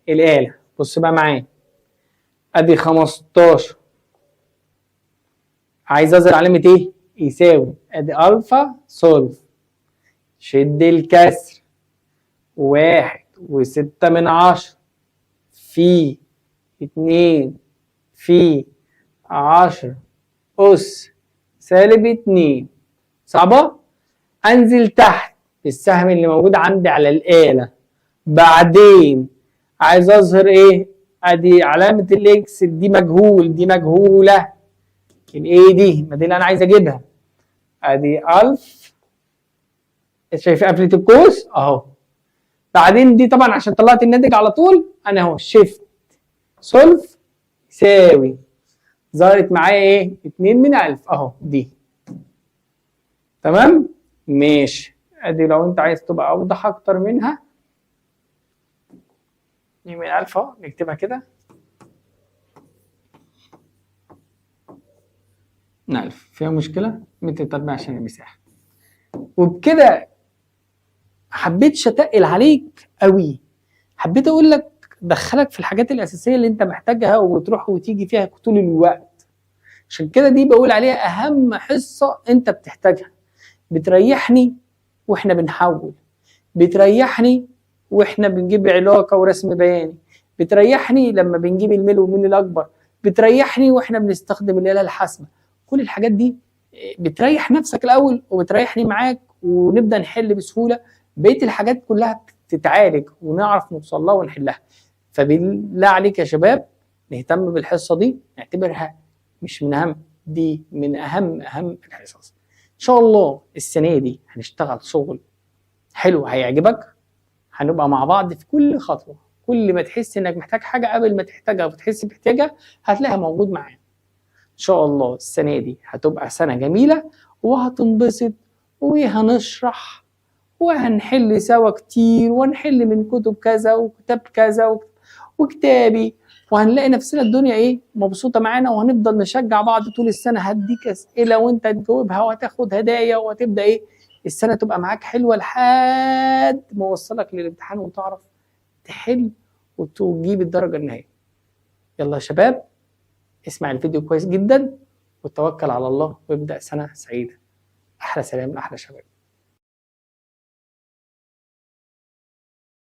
الاله. بص بقى معايا، ادي 15 عايز اظهر علامه ايه؟ يساوي. ادي الفا سولف، شد الكسر 1.6 في 2 في 10 أس سالب 2. صعبة؟ أنزل تحت بالسهم اللي موجود عندي على الآلة. بعدين عايز أظهر إيه؟ أدي علامة الإكس دي مجهول، دي مجهولة. الإيه دي؟ ما دي اللي أنا عايز أجيبها. أدي ألف، شايف قفلة القوس؟ أهو. بعدين دي طبعا عشان طلعت الناتج على طول أنا أهو شيفت سولف يساوي، ظهرت معايا ايه؟ 2 من 1000 اهو دي. تمام؟ ماشي. ادي لو انت عايز تبقى اوضح اكتر منها 2 من 1000 اهو، نكتبها كده 1000. فيها مشكلة؟ متر تربيع عشان المساحة. وبكده حبيتش اتقل عليك قوي، حبيت اقول لك دخلك في الحاجات الاساسية اللي انت محتاجها وتروح وتيجي فيها طول الوقت. عشان كده دي بقول عليها اهم حصة انت بتحتاجها. بتريحني واحنا بنحول، بتريحني واحنا بنجيب علاقة ورسم بياني، بتريحني لما بنجيب الميل والميل الاكبر، بتريحني واحنا بنستخدم الآلة الحاسبة. كل الحاجات دي بتريح نفسك الاول وبتريحني معاك، ونبدأ نحل بسهولة. بقية الحاجات كلها تتعالج ونعرف نوصل لها ونحلها. فبالله عليك يا شباب نهتم بالحصة دي، نعتبرها مش من أهم، دي من أهم الحصص. إن شاء الله السنة دي هنشتغل شغل حلو هيعجبك. هنبقى مع بعض في كل خطوة، كل ما تحس إنك محتاج حاجة قبل ما تحتاجها وتحس باحتياجها هتلاقيها موجود معانا. إن شاء الله السنة دي هتبقى سنة جميلة وهتنبسط، وهنشرح وهنحل سوا كتير، وهنحل من كتب كذا وكتاب كذا وكتابي، وهنلاقي نفسنا الدنيا ايه مبسوطه معانا، وهنفضل نشجع بعض طول السنه. هديك اسئله وانت تجاوبها وهتاخد هدايا، وهتبدا ايه السنه تبقى معاك حلوه لحد ما اوصلك للامتحان وتعرف تحل وتجيب الدرجه النهائيه. يلا يا شباب اسمع الفيديو كويس جدا وتوكل على الله وابدا سنه سعيده. احلى سلام احلى شباب.